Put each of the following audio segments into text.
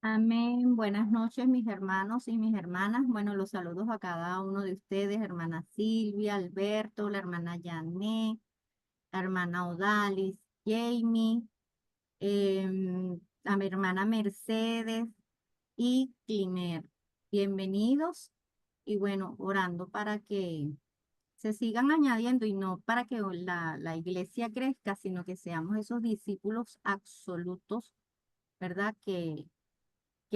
Amén. Buenas noches, mis hermanos y mis hermanas. Bueno, los saludos a cada uno de ustedes, hermana Silvia, Alberto, la hermana Janet, la hermana Odalis, Jamie, a mi hermana Mercedes y Cliner. Bienvenidos y bueno, orando para que se sigan añadiendo y no para que la iglesia crezca, sino que seamos esos discípulos absolutos, ¿verdad? Que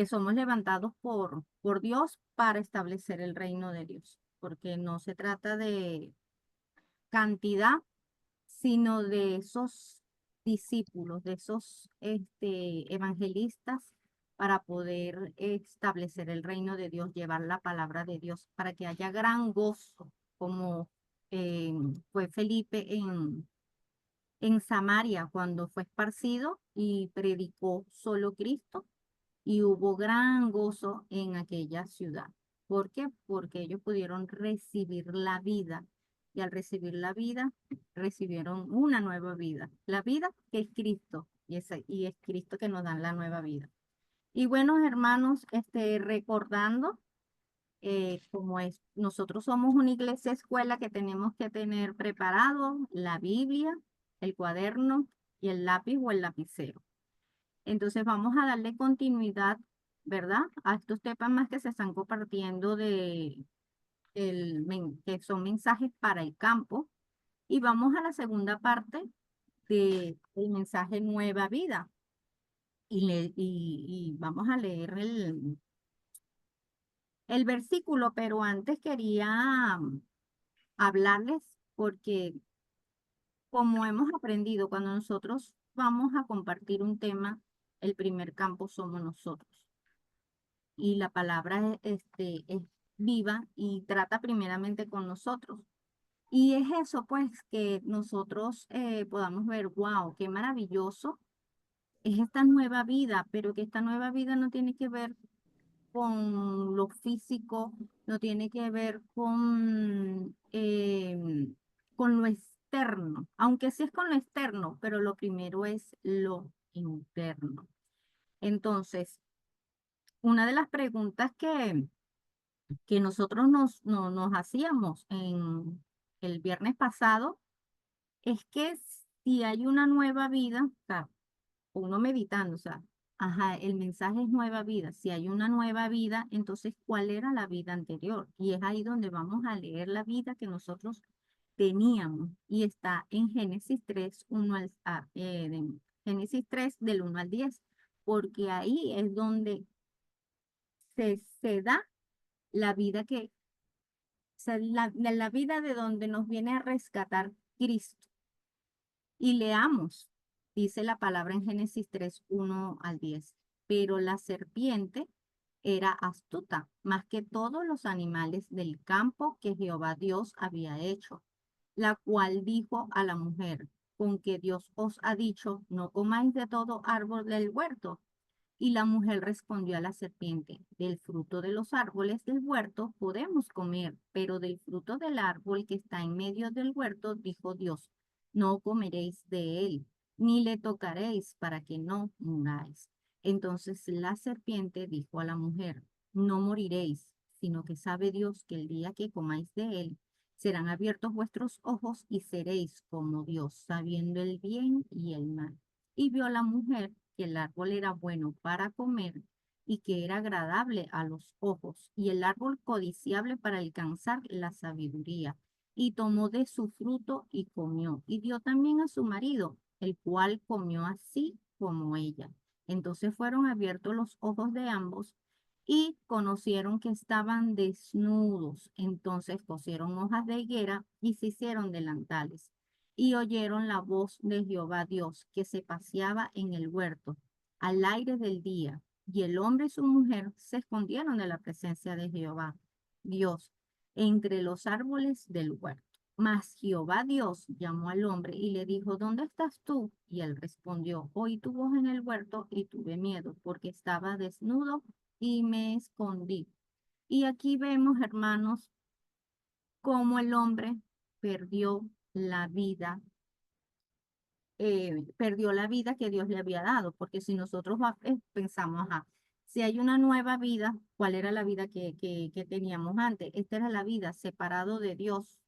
somos levantados por Dios para establecer el reino de Dios, porque no se trata de cantidad, sino de esos discípulos, de esos evangelistas para poder establecer el reino de Dios, llevar la palabra de Dios, para que haya gran gozo, como eh, fue Felipe en Samaria cuando fue esparcido y predicó solo Cristo y hubo gran gozo en aquella ciudad. ¿Por qué? Porque ellos pudieron recibir la vida y al recibir la vida recibieron una nueva vida. La vida que es Cristo y es Cristo que nos da la nueva vida. Y bueno, hermanos, recordando como es, nosotros somos una iglesia escuela que tenemos que tener preparado la Biblia, el cuaderno y el lápiz o el lapicero. Entonces vamos a darle continuidad, ¿verdad? A estos temas que se están compartiendo que son mensajes para el campo. Y vamos a la segunda parte del mensaje Nueva Vida. Y vamos a leer el versículo, pero antes quería hablarles porque como hemos aprendido, cuando nosotros vamos a compartir un tema, el primer campo somos nosotros. Y la palabra es viva y trata primeramente con nosotros. Y es eso, pues, que nosotros podamos ver, wow, qué maravilloso es esta nueva vida, pero que esta nueva vida no tiene que ver con lo físico, no tiene que ver con lo externo, aunque sí es con lo externo, pero lo primero es lo interno. Entonces, una de las preguntas que nosotros nos hacíamos en el viernes pasado es que si hay una nueva vida, o sea, uno meditando, o sea, ajá, el mensaje es nueva vida. Si hay una nueva vida, entonces, ¿cuál era la vida anterior? Y es ahí donde vamos a leer la vida que nosotros teníamos y está en Génesis 3, Génesis 3 del 1 al 10, porque ahí es donde se da la vida o sea, la vida de donde nos viene a rescatar Cristo. Y leamos, dice la palabra en Génesis 3, 1 al 10. Pero la serpiente era astuta, más que todos los animales del campo que Jehová Dios había hecho, la cual dijo a la mujer, con que Dios os ha dicho, no comáis de todo árbol del huerto. Y la mujer respondió a la serpiente, del fruto de los árboles del huerto podemos comer, pero del fruto del árbol que está en medio del huerto, dijo Dios, no comeréis de él, ni le tocaréis para que no muráis. Entonces la serpiente dijo a la mujer, no moriréis, sino que sabe Dios que el día que comáis de él, serán abiertos vuestros ojos y seréis como Dios, sabiendo el bien y el mal. Y vio la mujer que el árbol era bueno para comer y que era agradable a los ojos, y el árbol codiciable para alcanzar la sabiduría. Y tomó de su fruto y comió, y dio también a su marido, el cual comió así como ella. Entonces fueron abiertos los ojos de ambos y conocieron que estaban desnudos. Entonces cosieron hojas de higuera y se hicieron delantales y oyeron la voz de Jehová Dios que se paseaba en el huerto al aire del día. Y el hombre y su mujer se escondieron de la presencia de Jehová Dios entre los árboles del huerto. Mas Jehová Dios llamó al hombre y le dijo, ¿dónde estás tú? Y él respondió, oí tu voz en el huerto y tuve miedo porque estaba desnudo y me escondí. Y aquí vemos, hermanos, cómo el hombre perdió la vida perdió la vida que Dios le había dado, porque si nosotros pensamos, ajá, Si hay una nueva vida, ¿cuál era la vida que teníamos antes? Esta era la vida separado de Dios,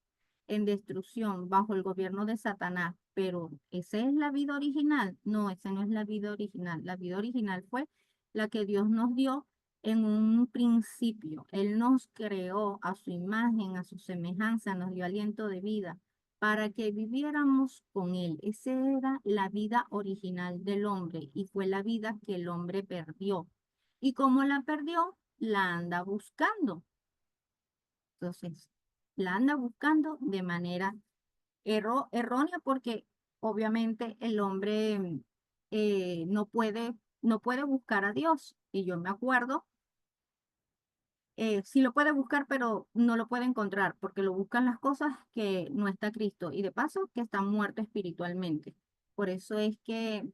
en destrucción, bajo el gobierno de Satanás. Pero ¿esa es la vida original? No, esa no es la vida original. La vida original fue la que Dios nos dio en un principio. Él nos creó a su imagen, a su semejanza, nos dio aliento de vida para que viviéramos con Él. Esa era la vida original del hombre y fue la vida que el hombre perdió. Y como la perdió, la anda buscando. Entonces, la anda buscando de manera errónea porque obviamente el hombre no puede buscar a Dios. Y yo me acuerdo, sí lo puede buscar, pero no lo puede encontrar porque lo buscan las cosas que no está Cristo y de paso que está muerto espiritualmente. Por eso es que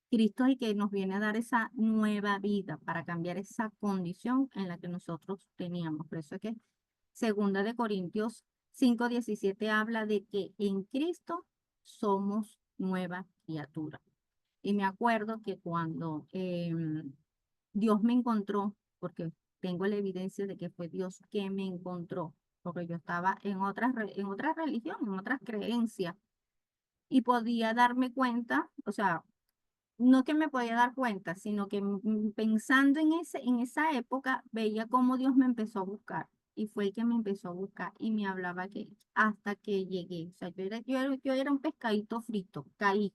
Cristo es el que nos viene a dar esa nueva vida para cambiar esa condición en la que nosotros teníamos. Por eso es que Segunda de Corintios 5:17 habla de que en Cristo somos nueva criatura. Y me acuerdo que cuando Dios me encontró, porque tengo la evidencia de que fue Dios que me encontró, porque yo estaba en otra religión, en otras creencias, y podía darme cuenta, o sea, no que me podía dar cuenta, sino que pensando en esa época, veía cómo Dios me empezó a buscar. Y fue el que me empezó a buscar y me hablaba que hasta que llegué. O sea, yo era un pescadito frito, caí.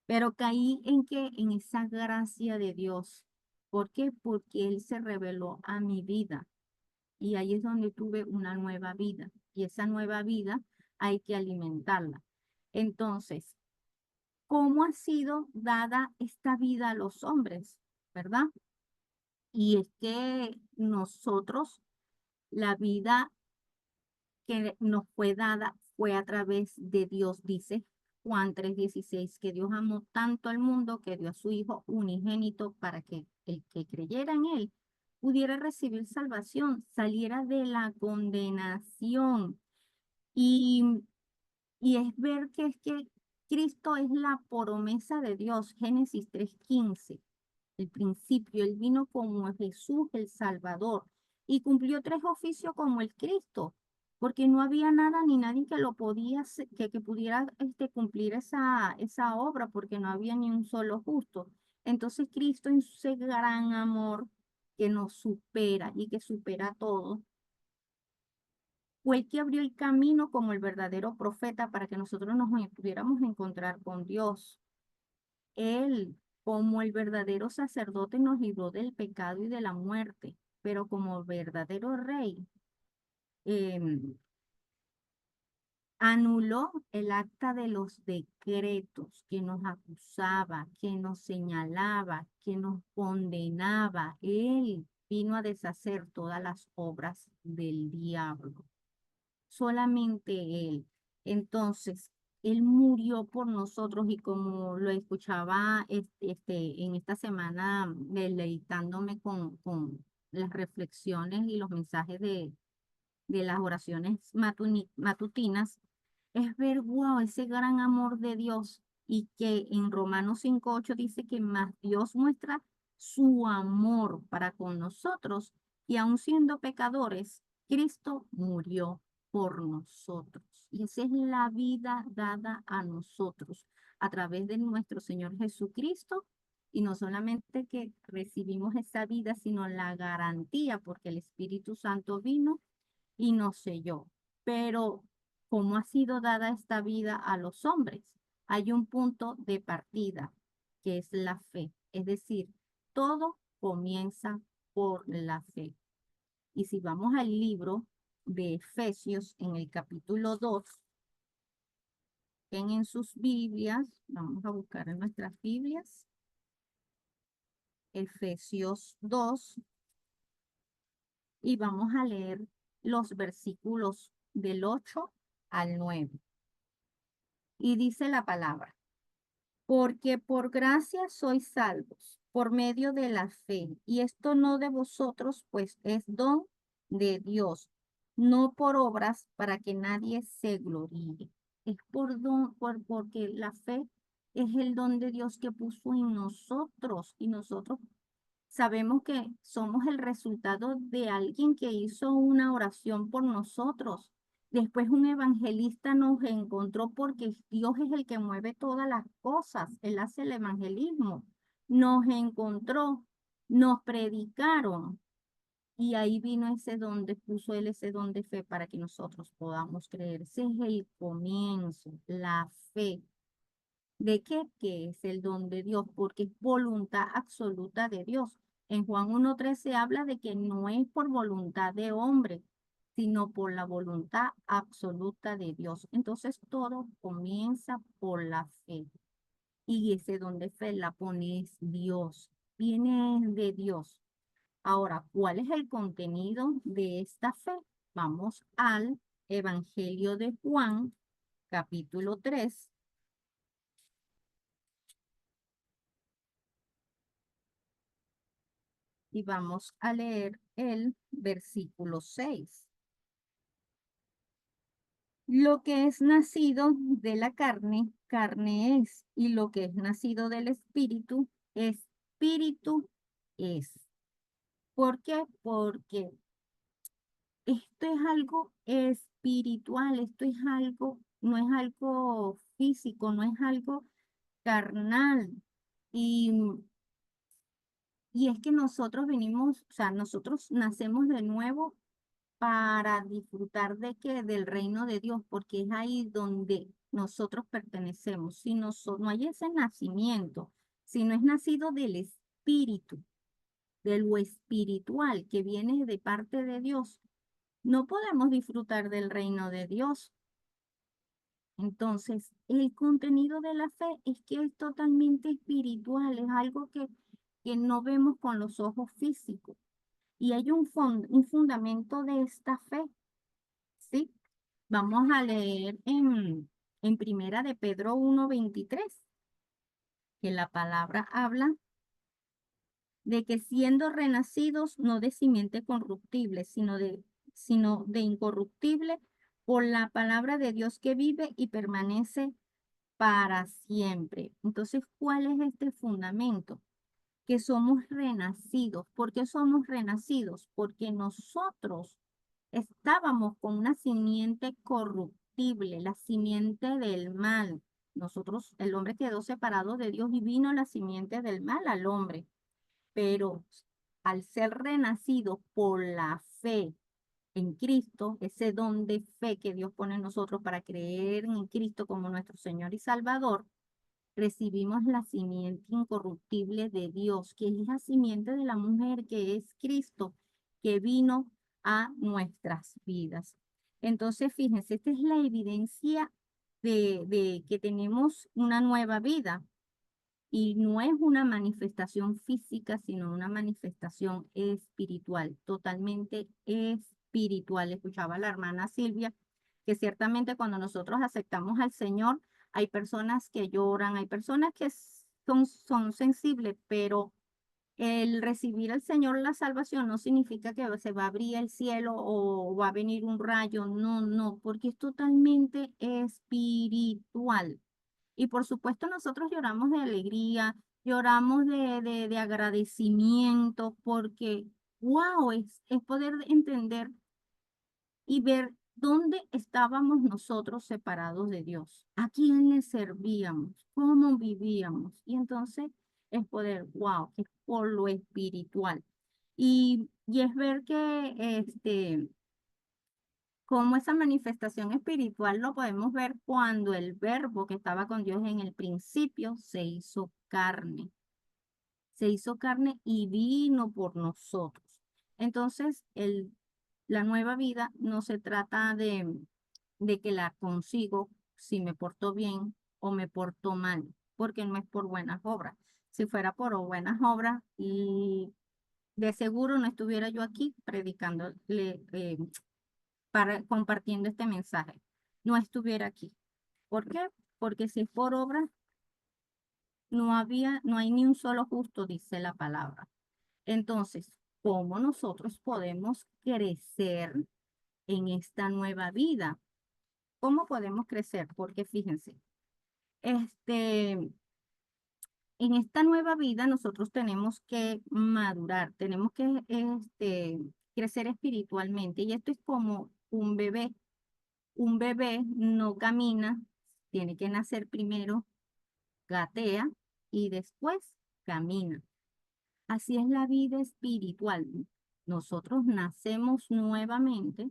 Pero caí en que en esa gracia de Dios. ¿Por qué? Porque Él se reveló a mi vida. Y ahí es donde tuve una nueva vida. Y esa nueva vida hay que alimentarla. Entonces, ¿cómo ha sido dada esta vida a los hombres? ¿Verdad? Y es que nosotros, la vida que nos fue dada fue a través de Dios, dice Juan 3:16, que Dios amó tanto al mundo que dio a su Hijo unigénito para que el que creyera en Él pudiera recibir salvación, saliera de la condenación. Y y es ver que es que Cristo es la promesa de Dios, Génesis 3:15, el principio, Él vino como Jesús el Salvador y cumplió tres oficios como el Cristo, porque no había nada ni nadie que lo podía que pudiera cumplir esa obra, porque no había ni un solo justo. Entonces Cristo en su gran amor que nos supera y que supera todo fue el que abrió el camino como el verdadero profeta para que nosotros nos pudiéramos encontrar con Dios. Él, como el verdadero sacerdote, nos libró del pecado y de la muerte, pero como verdadero rey, em, anuló el acta de los decretos que nos acusaba, que nos señalaba, que nos condenaba. Él vino a deshacer todas las obras del diablo, solamente Él. Entonces, Él murió por nosotros y como lo escuchaba en esta semana, deleitándome con las reflexiones y los mensajes de las oraciones matutinas, es ver, wow, ese gran amor de Dios y que en Romanos 5:8 dice que más Dios muestra su amor para con nosotros y aun siendo pecadores, Cristo murió por nosotros. Y esa es la vida dada a nosotros a través de nuestro Señor Jesucristo. Y no solamente que recibimos esa vida, sino la garantía, porque el Espíritu Santo vino y nos selló. Pero, ¿cómo ha sido dada esta vida a los hombres? Hay un punto de partida, que es la fe. Es decir, todo comienza por la fe. Y si vamos al libro de Efesios, en el capítulo 2, en sus Biblias, vamos a buscar en nuestras Biblias, Efesios 2, y vamos a leer los versículos del 8 al 9. Y dice la palabra, porque por gracia sois salvos, por medio de la fe, y esto no de vosotros, pues es don de Dios, no por obras para que nadie se gloríe. Es por don, porque la fe es el don de Dios que puso en nosotros y nosotros Sabemos que somos el resultado de alguien que hizo una oración por nosotros. Después un evangelista nos encontró porque Dios es el que mueve todas las cosas. Él hace el evangelismo. Nos encontró, nos predicaron y ahí vino ese don, puso él ese don de fe para que nosotros podamos creer. Ese es el comienzo, la fe. ¿De qué? Que es el don de Dios, porque es voluntad absoluta de Dios. En Juan 1:13 habla de que no es por voluntad de hombre, sino por la voluntad absoluta de Dios. Entonces todo comienza por la fe. Y ese don de fe la pone es Dios, viene de Dios. Ahora, ¿cuál es el contenido de esta fe? Vamos al Evangelio de Juan, capítulo 3. Y vamos a leer el versículo 6. Lo que es nacido de la carne, carne es, y lo que es nacido del espíritu, espíritu es. ¿Por qué? Porque esto es algo espiritual, esto es algo, no es algo físico, no es algo carnal. Y, y es que nosotros venimos, o sea, nosotros nacemos de nuevo para disfrutar de qué, del reino de Dios, porque es ahí donde nosotros pertenecemos. Si no hay ese nacimiento, si no es nacido del espíritu, de lo espiritual que viene de parte de Dios, no podemos disfrutar del reino de Dios. Entonces, el contenido de la fe es que es totalmente espiritual, es algo que no vemos con los ojos físicos. Y hay un fundamento de esta fe, ¿sí? Vamos a leer en Primera de Pedro 1:23, que la palabra habla de que siendo renacidos no de simiente corruptible, sino de incorruptible, por la palabra de Dios que vive y permanece para siempre. Entonces, ¿cuál es este fundamento? Que somos renacidos. ¿Por qué somos renacidos? Porque nosotros estábamos con una simiente corruptible, la simiente del mal. Nosotros, el hombre quedó separado de Dios y vino la simiente del mal al hombre. Pero al ser renacido por la fe en Cristo, ese don de fe que Dios pone en nosotros para creer en Cristo como nuestro Señor y Salvador, recibimos la simiente incorruptible de Dios, que es la simiente de la mujer, que es Cristo, que vino a nuestras vidas. Entonces, fíjense, esta es la evidencia de que tenemos una nueva vida y no es una manifestación física, sino una manifestación espiritual, totalmente espiritual. Escuchaba a la hermana Silvia que ciertamente cuando nosotros aceptamos al Señor, hay personas que lloran, hay personas que son sensibles, pero el recibir al Señor la salvación no significa que se va a abrir el cielo o va a venir un rayo, no, no, porque es totalmente espiritual. Y por supuesto nosotros lloramos de alegría, lloramos de agradecimiento, porque, wow, es poder entender y ver dónde estábamos nosotros separados de Dios, a quién le servíamos, cómo vivíamos. Y entonces es poder, wow, es por lo espiritual. Y es ver que como esa manifestación espiritual lo podemos ver cuando el verbo que estaba con Dios en el principio se hizo carne y vino por nosotros. Entonces, la nueva vida no se trata de que la consigo si me porto bien o me porto mal, porque no es por buenas obras. Si fuera por buenas obras, y de seguro no estuviera yo aquí predicándole, compartiendo este mensaje. No estuviera aquí. ¿Por qué? Porque si es por obra, no hay ni un solo justo, dice la palabra. Entonces, ¿cómo nosotros podemos crecer en esta nueva vida? ¿Cómo podemos crecer? Porque fíjense, este, en esta nueva vida nosotros tenemos que madurar, tenemos que crecer espiritualmente. Y esto es como un bebé. Un bebé no camina, tiene que nacer primero, gatea y después camina. Así es la vida espiritual. Nosotros nacemos nuevamente,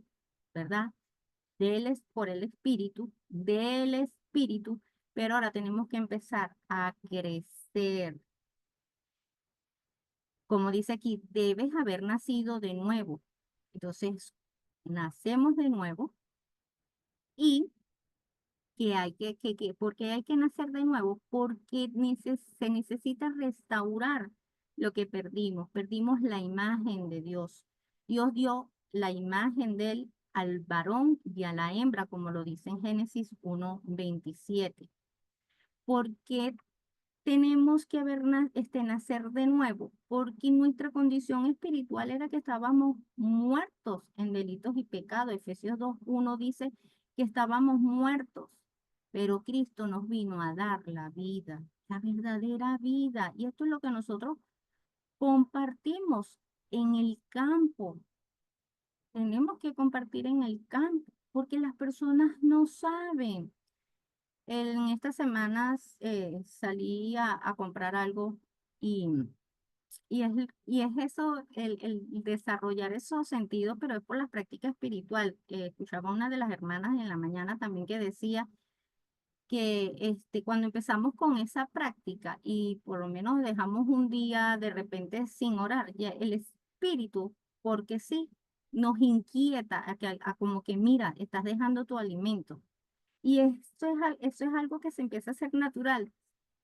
¿verdad? Por el Espíritu, del Espíritu, pero ahora tenemos que empezar a crecer. Como dice aquí, debes haber nacido de nuevo. Entonces, nacemos de nuevo y que hay ¿por qué hay que nacer de nuevo? Porque se necesita restaurar lo que perdimos. Perdimos la imagen de Dios. Dios dio la imagen de él al varón y a la hembra, como lo dice en Génesis 1:27. Porque tenemos que nacer de nuevo, porque nuestra condición espiritual era que estábamos muertos en delitos y pecados. Efesios 2:1 dice que estábamos muertos, pero Cristo nos vino a dar la vida, la verdadera vida. Y esto es lo que nosotros compartimos en el campo. Tenemos que compartir en el campo, porque las personas no saben. En estas semanas salí a comprar algo y, y es eso, el desarrollar esos sentidos, pero es por la práctica espiritual. Escuchaba una de las hermanas en la mañana también que decía que cuando empezamos con esa práctica y por lo menos dejamos un día de repente sin orar, ya el espíritu, porque sí, nos inquieta a como que mira, estás dejando tu alimento. Y eso es algo que se empieza a hacer natural.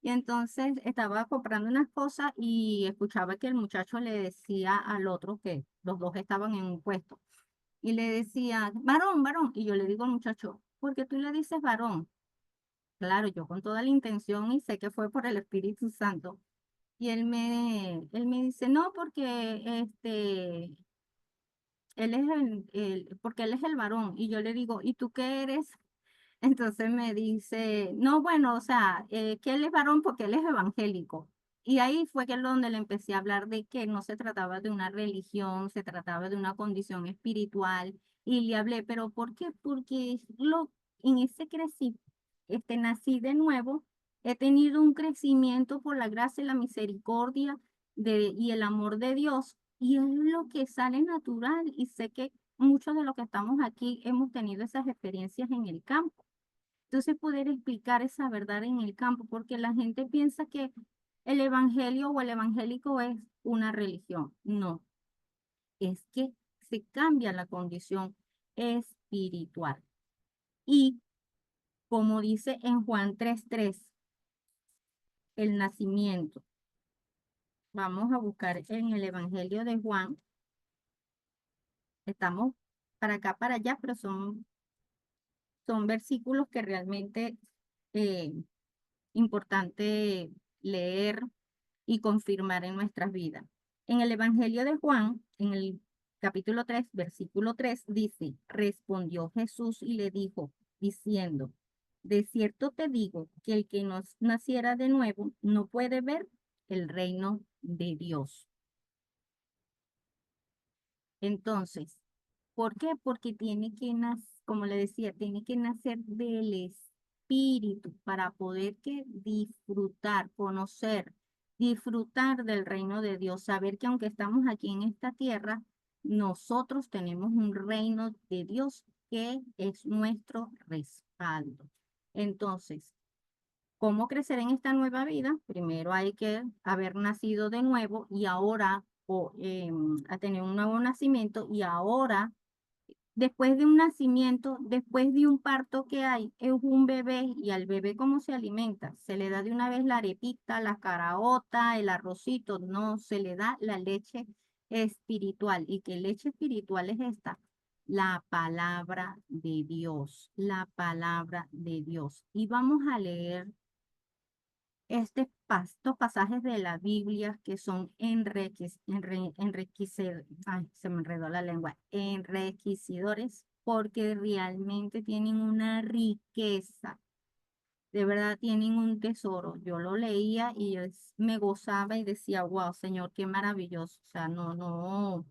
Y entonces estaba comprando unas cosas y escuchaba que el muchacho le decía al otro que los dos estaban en un puesto. Y le decía, varón, varón. Y yo le digo al muchacho, ¿por qué tú le dices varón? Claro, yo con toda la intención y sé que fue por el Espíritu Santo. Y él me dice, no, porque porque él es el varón. Y yo le digo, ¿y tú qué eres? Entonces me dice, no, bueno, o sea, que él es varón porque él es evangélico. Y ahí fue que donde le empecé a hablar de que no se trataba de una religión, se trataba de una condición espiritual. Y le hablé, ¿pero por qué? Porque en ese nací de nuevo, he tenido un crecimiento por la gracia y la misericordia y el amor de Dios. Y es lo que sale natural. Y sé que muchos de los que estamos aquí hemos tenido esas experiencias en el campo. Entonces poder explicar esa verdad en el campo, porque la gente piensa que el evangelio o el evangélico es una religión. No, es que se cambia la condición espiritual. Y como dice en Juan 3:3, el nacimiento. Vamos a buscar en el evangelio de Juan. Estamos para acá, para allá, pero son versículos que realmente eh, importante leer y confirmar en nuestras vidas. En el Evangelio de Juan, en el capítulo 3 versículo 3 dice, respondió Jesús y le dijo, diciendo, de cierto te digo que el que no naciera de nuevo no puede ver el reino de Dios. Entonces, ¿por qué? Porque tiene que nacer, como le decía, tiene que nacer del Espíritu para poder disfrutar, conocer, disfrutar del reino de Dios, saber que aunque estamos aquí en esta tierra, nosotros tenemos un reino de Dios que es nuestro respaldo. Entonces, ¿cómo crecer en esta nueva vida? Primero hay que haber nacido de nuevo y ahora a tener un nuevo nacimiento y ahora, después de un nacimiento, después de un parto que hay, es un bebé y al bebé ¿cómo se alimenta? Se le da de una vez la arepita, la caraota, el arrocito, no, se le da la leche espiritual. ¿Y qué leche espiritual es esta? La palabra de Dios, la palabra de Dios. Y vamos a leer estos pasajes de la Biblia que son ay, se me enredó la lengua, enriquecedores porque realmente tienen una riqueza. De verdad tienen un tesoro. Yo lo leía y me gozaba y decía, wow, Señor, qué maravilloso. O sea, no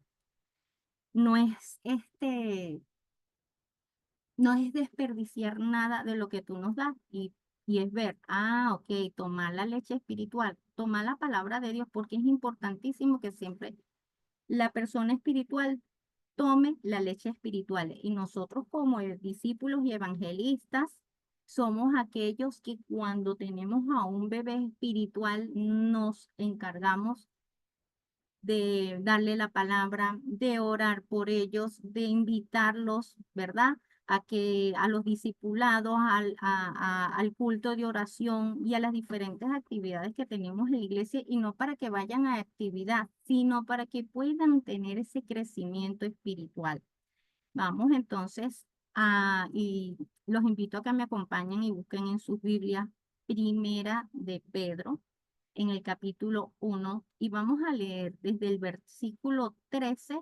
es no es desperdiciar nada de lo que tú nos das y es ver, ok, tomar la leche espiritual, tomar la palabra de Dios, porque es importantísimo que siempre la persona espiritual tome la leche espiritual. Y nosotros como discípulos y evangelistas somos aquellos que cuando tenemos a un bebé espiritual nos encargamos de darle la palabra, de orar por ellos, de invitarlos, ¿verdad? A que a los discipulados, al culto de oración y a las diferentes actividades que tenemos en la iglesia, y no para que vayan a actividad, sino para que puedan tener ese crecimiento espiritual. Vamos entonces y los invito a que me acompañen y busquen en sus Biblias Primera de Pedro en el capítulo 1 y vamos a leer desde el versículo 13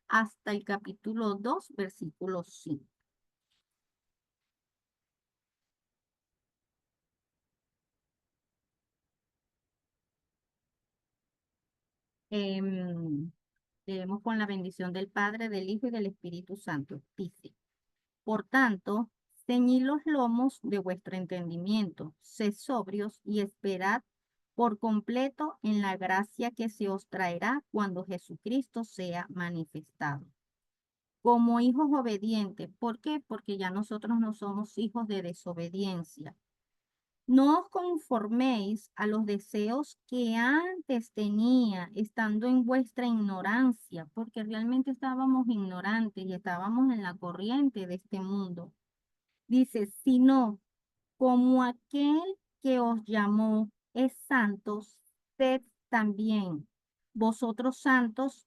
hasta el capítulo 2 versículo 5. Em, Leemos con la bendición del Padre, del Hijo y del Espíritu Santo. Dice, por tanto, ceñid los lomos de vuestro entendimiento, sed sobrios y esperad por completo en la gracia que se os traerá cuando Jesucristo sea manifestado. Como hijos obedientes, ¿por qué? Porque ya nosotros no somos hijos de desobediencia. No os conforméis a los deseos que antes tenía, estando en vuestra ignorancia, porque realmente estábamos ignorantes y estábamos en la corriente de este mundo. Dice, sino como aquel que os llamó es santo, sed también vosotros santos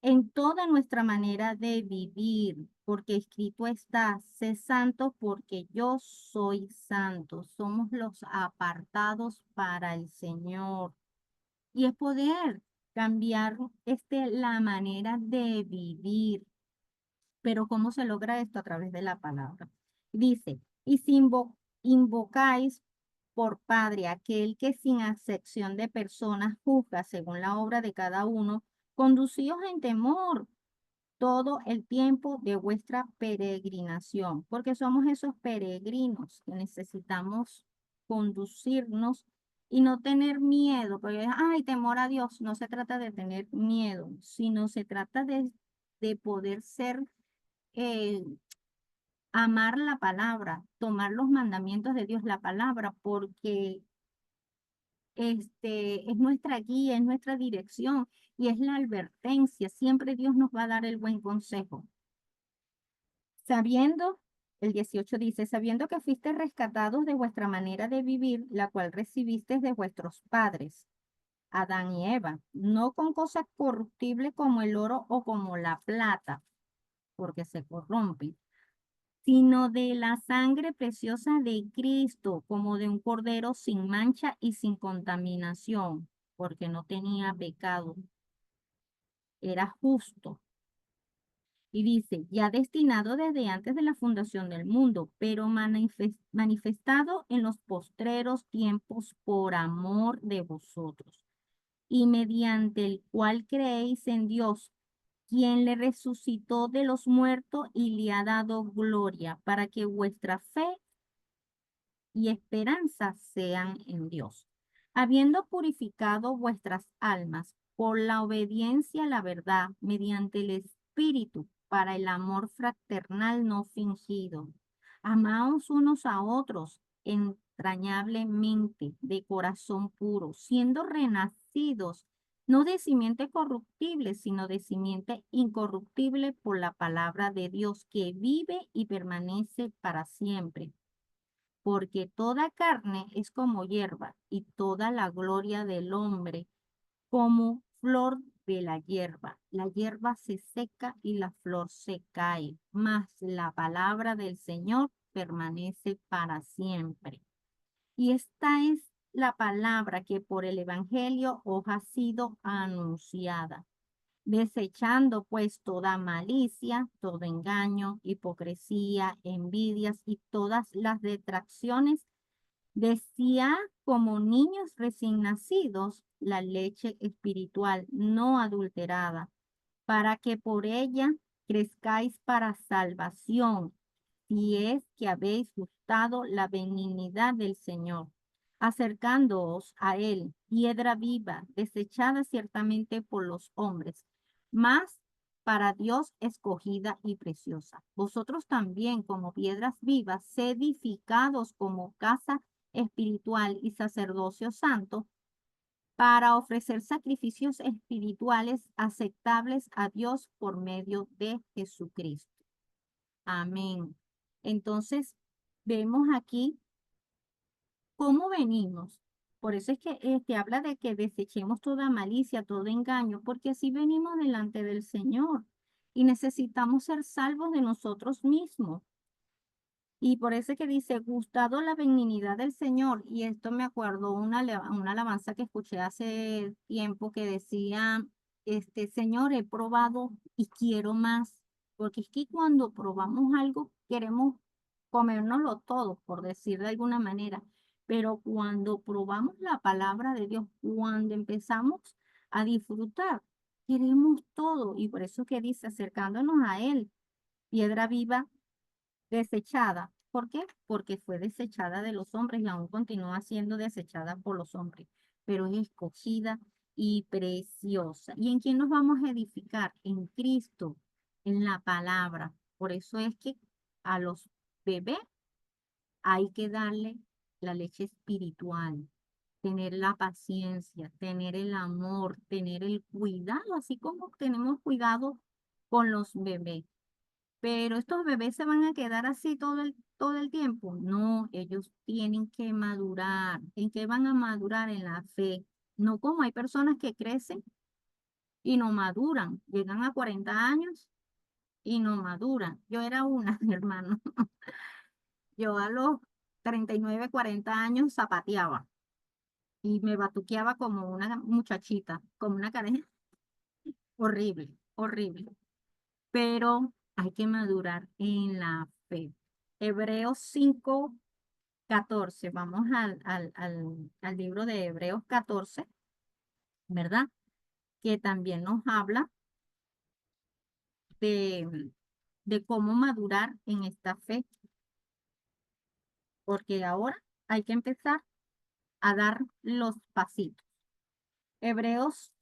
en toda nuestra manera de vivir, porque escrito está, sé santo porque yo soy santo. Somos los apartados para el Señor. Y es poder cambiar la manera de vivir. Pero ¿cómo se logra esto? A través de la palabra. Dice, y si invocáis por Padre aquel que sin acepción de personas juzga según la obra de cada uno, conducíos en temor todo el tiempo de vuestra peregrinación, porque somos esos peregrinos que necesitamos conducirnos y no tener miedo, porque, ay, temor a Dios, no se trata de tener miedo, sino se trata de poder ser eh, amar la palabra, tomar los mandamientos de Dios, la palabra, porque es nuestra guía, es nuestra dirección y es la advertencia. Siempre Dios nos va a dar el buen consejo. Sabiendo, el 18 dice, sabiendo que fuiste rescatados de vuestra manera de vivir, la cual recibisteis de vuestros padres, Adán y Eva, no con cosas corruptibles como el oro o como la plata, porque se corrompen, sino de la sangre preciosa de Cristo, como de un cordero sin mancha y sin contaminación, porque no tenía pecado, era justo. Y dice, ya destinado desde antes de la fundación del mundo, pero manifestado en los postreros tiempos por amor de vosotros, y mediante el cual creéis en Dios, quien le resucitó de los muertos y le ha dado gloria, para que vuestra fe y esperanza sean en Dios, habiendo purificado vuestras almas por la obediencia a la verdad mediante el Espíritu para el amor fraternal no fingido. Amaos unos a otros entrañablemente de corazón puro, siendo renacidos no de simiente corruptible, sino de simiente incorruptible por la palabra de Dios que vive y permanece para siempre, porque toda carne es como hierba y toda la gloria del hombre como flor de la hierba. La hierba se seca y la flor se cae, mas la palabra del Señor permanece para siempre. Y esta es la palabra que por el Evangelio os ha sido anunciada, desechando pues toda malicia, todo engaño, hipocresía, envidias y todas las detracciones. Decía como niños recién nacidos la leche espiritual no adulterada, para que por ella crezcáis para salvación, si es que habéis gustado la benignidad del Señor, acercándoos a Él, piedra viva, desechada ciertamente por los hombres, mas para Dios escogida y preciosa. Vosotros también, como piedras vivas, sed edificados como casa espiritual y sacerdocio santo, para ofrecer sacrificios espirituales aceptables a Dios por medio de Jesucristo. Amén. Entonces, vemos aquí cómo venimos. Por eso es que habla de que desechemos toda malicia, todo engaño, porque así venimos delante del Señor y necesitamos ser salvos de nosotros mismos. Y por eso es que dice, gustado la benignidad del Señor. Y esto me acuerdo una alabanza que escuché hace tiempo que decía, Señor, he probado y quiero más. Porque es que cuando probamos algo, queremos comérnoslo todo, por decir de alguna manera. Pero cuando probamos la palabra de Dios, cuando empezamos a disfrutar, queremos todo. Y por eso que dice, acercándonos a Él, piedra viva desechada. ¿Por qué? Porque fue desechada de los hombres y aún continúa siendo desechada por los hombres, pero es escogida y preciosa. ¿Y en quién nos vamos a edificar? En Cristo, en la palabra. Por eso es que a los bebés hay que darle la leche espiritual, tener la paciencia, tener el amor, tener el cuidado, así como tenemos cuidado con los bebés. Pero estos bebés se van a quedar así todo el tiempo. No, ellos tienen que madurar. ¿En qué van a madurar? En la fe. No como hay personas que crecen y no maduran. Llegan a 40 años y no maduran. Yo era una, mi hermano. Yo a los 39 40 años zapateaba y me batuqueaba como una muchachita, como una cara horrible, horrible. Pero hay que madurar en la fe. Hebreos 5:14. Vamos al libro de Hebreos 14, ¿verdad? Que también nos habla de, de cómo madurar en esta fe, porque ahora hay que empezar a dar los pasitos. Hebreos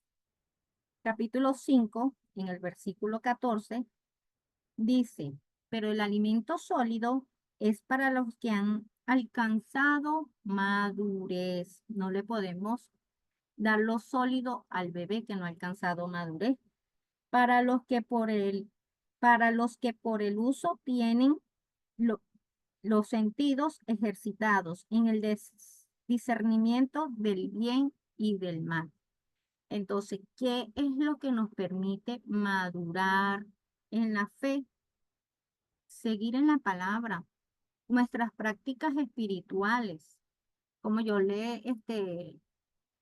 capítulo 5, en el versículo 14, dice, pero el alimento sólido es para los que han alcanzado madurez. No le podemos dar lo sólido al bebé que no ha alcanzado madurez. Para los que por el uso tienen lo- los sentidos ejercitados en el discernimiento del bien y del mal. Entonces, ¿qué es lo que nos permite madurar en la fe? Seguir en la palabra, nuestras prácticas espirituales, como yo en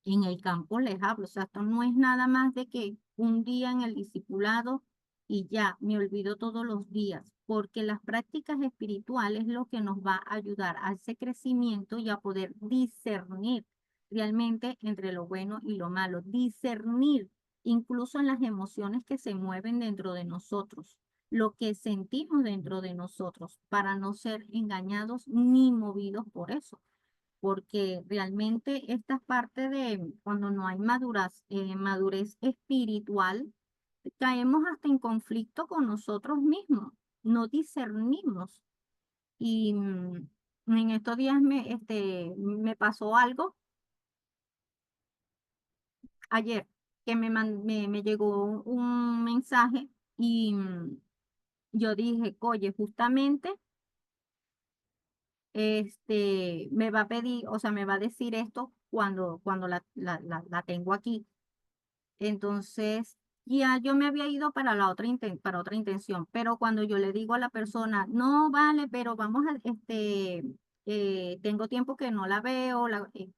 el campo les hablo. O sea, esto no es nada más de que un día en el discipulado y ya me olvido todos los días, porque las prácticas espirituales es lo que nos va a ayudar a ese crecimiento y a poder discernir realmente entre lo bueno y lo malo, discernir incluso en las emociones que se mueven dentro de nosotros, lo que sentimos dentro de nosotros, para no ser engañados ni movidos por eso, porque realmente esta parte de cuando no hay madurez espiritual, caemos hasta en conflicto con nosotros mismos, no discernimos. Y en estos días me pasó algo ayer, que me llegó un mensaje y yo dije, oye, justamente me va a pedir, o sea, me va a decir esto cuando la tengo aquí. Entonces, ya yo me había ido para para otra intención, pero cuando yo le digo a la persona, no, vale, pero tengo tiempo que no la veo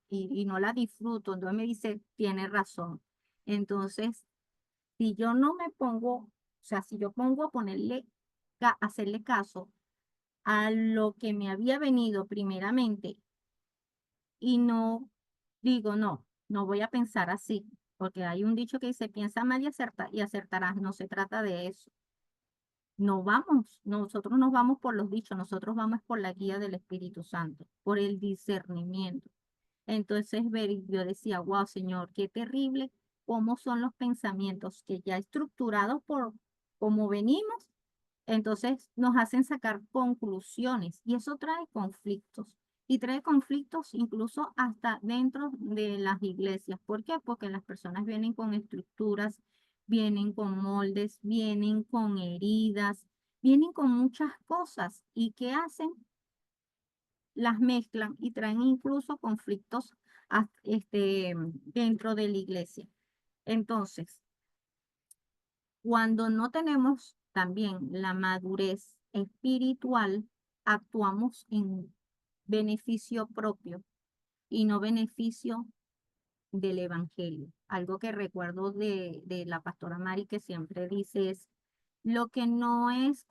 y no la disfruto, entonces me dice, tiene razón. Entonces, si yo no me pongo, o sea, si yo pongo a hacerle caso a lo que me había venido primeramente y no digo, no, no voy a pensar así, porque hay un dicho que dice, piensa mal y acertarás. No se trata de eso. No vamos, nosotros no vamos por los dichos, nosotros vamos por la guía del Espíritu Santo, por el discernimiento. Entonces yo decía, wow, Señor, qué terrible cómo son los pensamientos que ya estructurados por cómo venimos, entonces nos hacen sacar conclusiones y eso trae conflictos. Y trae conflictos incluso hasta dentro de las iglesias. ¿Por qué? Porque las personas vienen con estructuras, vienen con moldes, vienen con heridas, vienen con muchas cosas. ¿Y qué hacen? Las mezclan y traen incluso conflictos dentro de la iglesia. Entonces, cuando no tenemos también la madurez espiritual, actuamos en beneficio propio y no beneficio del evangelio. Algo que recuerdo de la pastora Mari que siempre dice es, lo que no es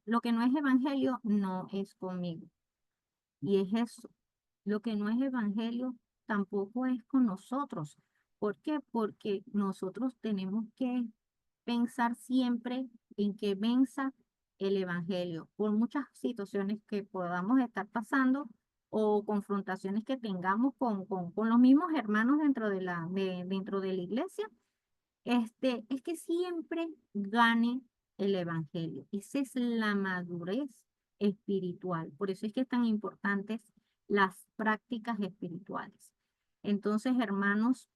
lo que no es evangelio no es conmigo. Y es eso. Lo que no es evangelio tampoco es con nosotros. ¿Por qué? Porque nosotros tenemos que pensar siempre en que venza el evangelio por muchas situaciones que podamos estar pasando o confrontaciones que tengamos con los mismos hermanos dentro de la iglesia. Es que siempre gane el evangelio. Esa es la madurez espiritual. Por eso es que es tan importantes las prácticas espirituales. Entonces, hermanos,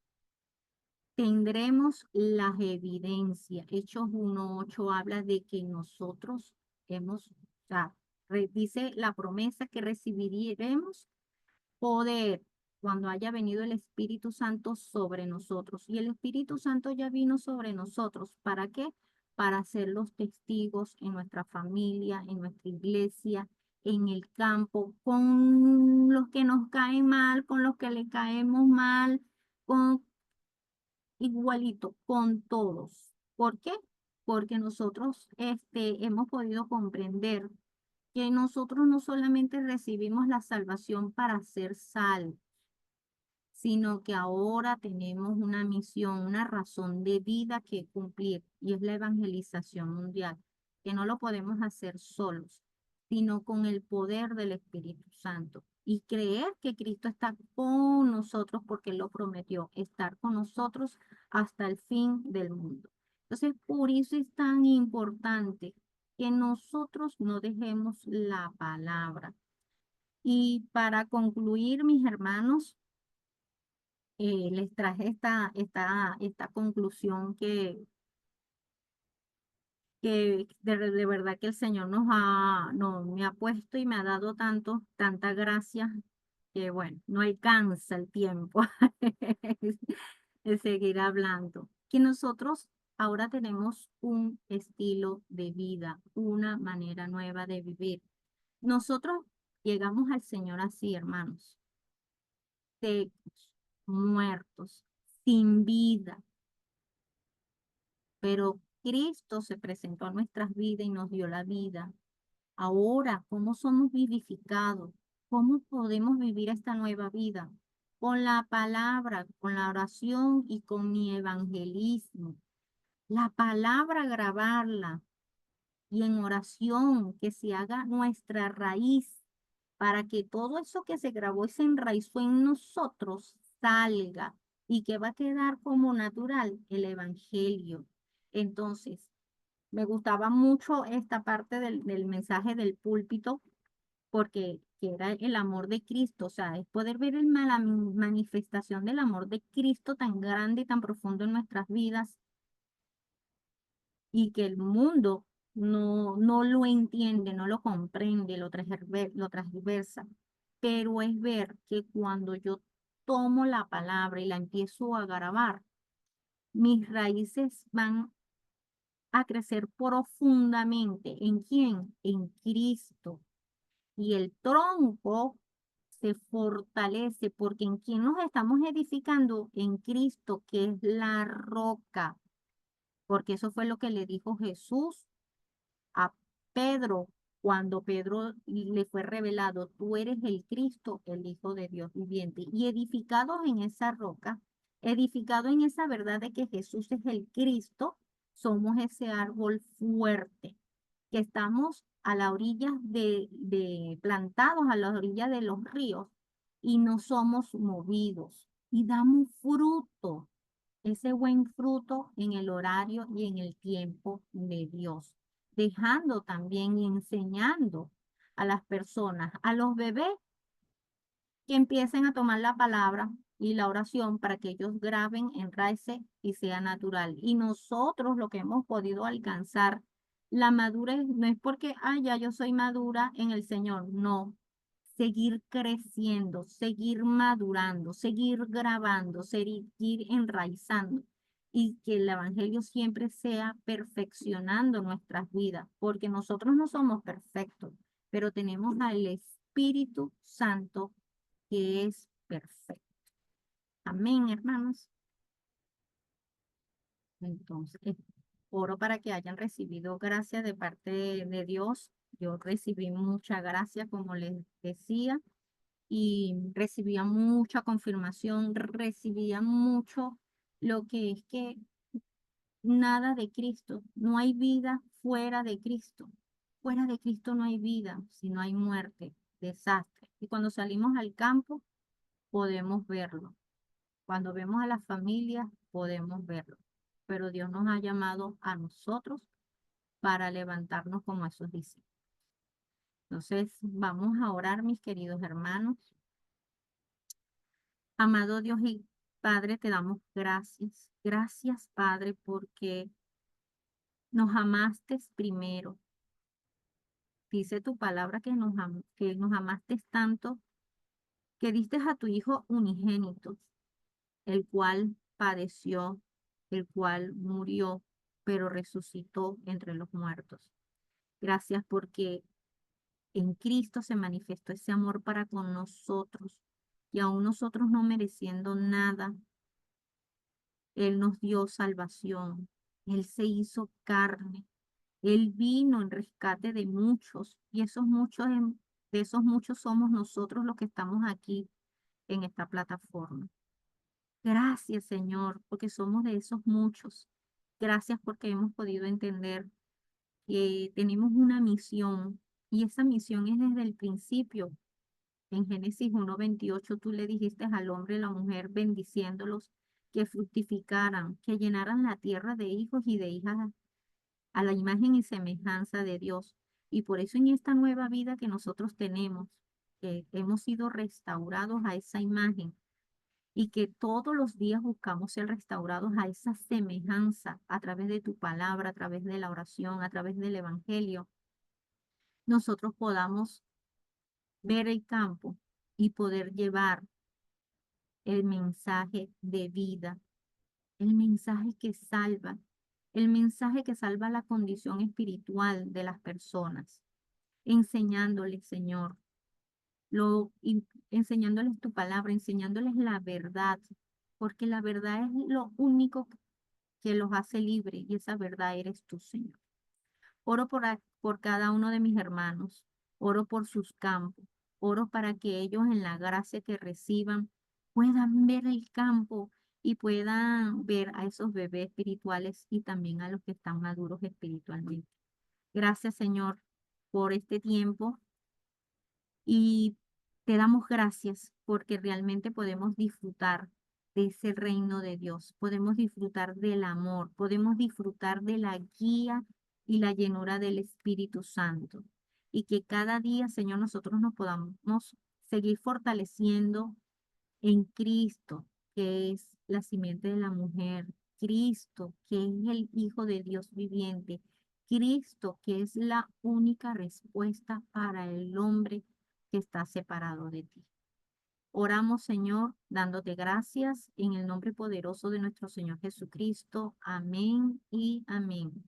tendremos las evidencias. Hechos 1:8 habla de que nosotros hemos, o sea, dice la promesa que recibiremos poder cuando haya venido el Espíritu Santo sobre nosotros. Y el Espíritu Santo ya vino sobre nosotros. ¿Para qué? Para ser los testigos en nuestra familia, en nuestra iglesia, en el campo, con los que nos caen mal, con los que le caemos mal, con igualito, con todos. ¿Por qué? Porque nosotros hemos podido comprender que nosotros no solamente recibimos la salvación para ser salvos, sino que ahora tenemos una misión, una razón de vida que cumplir, y es la evangelización mundial, que no lo podemos hacer solos, sino con el poder del Espíritu Santo. Y creer que Cristo está con nosotros porque Él lo prometió, estar con nosotros hasta el fin del mundo. Entonces, por eso es tan importante que nosotros no dejemos la palabra. Y para concluir, mis hermanos, les traje esta conclusión que de verdad que el Señor me ha puesto y me ha dado tanta gracia que bueno, no alcanza el tiempo de seguir hablando. Que nosotros ahora tenemos un estilo de vida, una manera nueva de vivir. Nosotros llegamos al Señor así, hermanos, secos, muertos, sin vida. Pero Cristo se presentó a nuestras vidas y nos dio la vida. Ahora, ¿cómo somos vivificados? ¿Cómo podemos vivir esta nueva vida? Con la palabra, con la oración y con mi evangelismo. La palabra, grabarla y en oración que se haga nuestra raíz para que todo eso que se grabó y se enraizó en nosotros salga y que va a quedar como natural el evangelio. Entonces, me gustaba mucho esta parte del mensaje del púlpito porque que era el amor de Cristo, o sea, es poder ver la manifestación del amor de Cristo tan grande y tan profundo en nuestras vidas y que el mundo no lo entiende, no lo comprende, lo transversa, pero es ver que cuando yo tomo la palabra y la empiezo a grabar, mis raíces van a crecer profundamente. ¿En quién? En Cristo. Y el tronco se fortalece porque en quién nos estamos edificando, en Cristo, que es la roca, porque eso fue lo que le dijo Jesús a Pedro cuando Pedro le fue revelado, tú eres el Cristo, el Hijo de Dios viviente, y edificados en esa roca, edificado en esa verdad de que Jesús es el Cristo, somos ese árbol fuerte, que estamos a la orilla plantados a la orilla de los ríos y no somos movidos y damos fruto, ese buen fruto en el horario y en el tiempo de Dios, dejando también y enseñando a las personas, a los bebés que empiecen a tomar la palabra y la oración para que ellos graben, enraice y sea natural. Y nosotros lo que hemos podido alcanzar, la madurez, no es porque, ya yo soy madura en el Señor, no. Seguir creciendo, seguir madurando, seguir grabando, seguir enraizando y que el Evangelio siempre sea perfeccionando nuestras vidas, porque nosotros no somos perfectos, pero tenemos al Espíritu Santo que es perfecto. Amén, hermanos. Entonces, oro para que hayan recibido gracia de parte de Dios. Yo recibí mucha gracia, como les decía, y recibía mucha confirmación, recibía mucho lo que es que nada de Cristo, no hay vida fuera de Cristo. Fuera de Cristo no hay vida, sino hay muerte, desastre. Y cuando salimos al campo, podemos verlo. Cuando vemos a las familias, podemos verlo. Pero Dios nos ha llamado a nosotros para levantarnos como esos discípulos. Entonces, vamos a orar, mis queridos hermanos. Amado Dios y Padre, te damos gracias. Gracias, Padre, porque nos amaste primero. Dice tu palabra que nos amaste tanto que diste a tu Hijo unigénito, el cual padeció, el cual murió, pero resucitó entre los muertos. Gracias porque en Cristo se manifestó ese amor para con nosotros y aún nosotros no mereciendo nada, Él nos dio salvación. Él se hizo carne. Él vino en rescate de muchos y de esos muchos somos nosotros los que estamos aquí en esta plataforma. Gracias, Señor, porque somos de esos muchos. Gracias porque hemos podido entender que tenemos una misión y esa misión es desde el principio. En Génesis 1:28 tú le dijiste al hombre y la mujer bendiciéndolos que fructificaran, que llenaran la tierra de hijos y de hijas a la imagen y semejanza de Dios. Y por eso en esta nueva vida que nosotros tenemos, que hemos sido restaurados a esa imagen y que todos los días buscamos ser restaurados a esa semejanza a través de tu palabra, a través de la oración, a través del evangelio, nosotros podamos ver el campo y poder llevar el mensaje de vida, el mensaje el mensaje que salva la condición espiritual de las personas, enseñándoles, Señor, enseñándoles tu palabra, enseñándoles la verdad, porque la verdad es lo único que los hace libres y esa verdad eres tú, Señor. Oro por cada uno de mis hermanos, oro por sus campos, oro para que ellos en la gracia que reciban puedan ver el campo y puedan ver a esos bebés espirituales y también a los que están maduros espiritualmente. Gracias, Señor, por este tiempo y te damos gracias porque realmente podemos disfrutar de ese reino de Dios, podemos disfrutar del amor, podemos disfrutar de la guía y la llenura del Espíritu Santo. Y que cada día, Señor, nosotros nos podamos seguir fortaleciendo en Cristo, que es la simiente de la mujer, Cristo, que es el Hijo de Dios viviente, Cristo, que es la única respuesta para el hombre que está separado de ti. Oramos, Señor, dándote gracias en el nombre poderoso de nuestro Señor Jesucristo. Amén y amén.